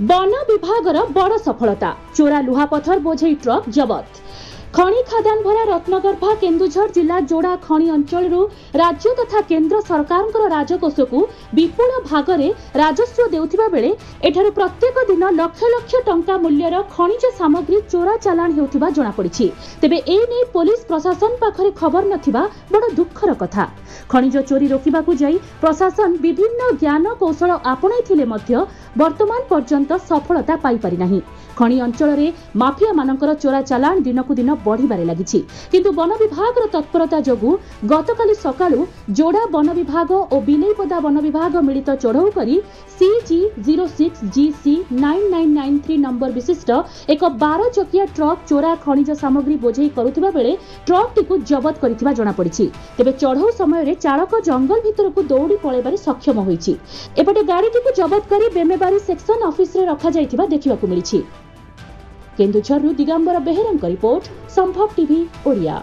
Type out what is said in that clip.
One विभागर बड़ सफलता चोरा लुहापथर बोझई ट्रक जबत। खनि खादान भरा रत्नगर्भा केन्दुझर जिला जोड़ा खनि अंचल राज्य तथा केन्द्र सरकार राजकोष को विपुल भागरे राजस्व देउथिबा बेले एठारु प्रत्येक दिन लक्ष लक्ष टंका मूल्यर खनिज सामग्री चोरा चालान हेउथिबा जणा पड़िछि। तेबे ए नै पुलिस प्रशासन पाखरे खबर नथिबा बड़ दुखर कथा। खनिज चोरी रोकिबाकू जाई प्रशासन विभिन्न ज्ञान कौशल आपणाइथिले मध्य वर्तमान पर्यंत सफलता पाई पारि नाही। खनि अंचल रे माफिया मानकर चोरा चालान दिनकू दिन बढ़िबारे लागिछि, किंतु वन विभागर तत्परता जोगु गतकाली सकाळु जोड़ा वन विभाग और बिलेईपदा वन विभाग मिलित चढ़ऊ करी CG06GC 9993 नंबर विशिष्ट एक 12 चकिया ट्रक चोरा खनिज सामग्री बोझई करुथिबा बेले ट्रक टिकु जबत करिथिबा जणा पड़िछि। तेबे चढ़ऊ समय रे चालक जंगल भितरकू दौड़ी पळेबारे सक्षम होईछि। एपटे गाड़ीटिकु जबत करी बेमेबारी सेक्शन ऑफिस रे रखा जाइथिबा देखिबाकू मिलिछि। केन्दुझरु दिगंबर बेहेरांक रिपोर्ट संभव टीवी ओडिया।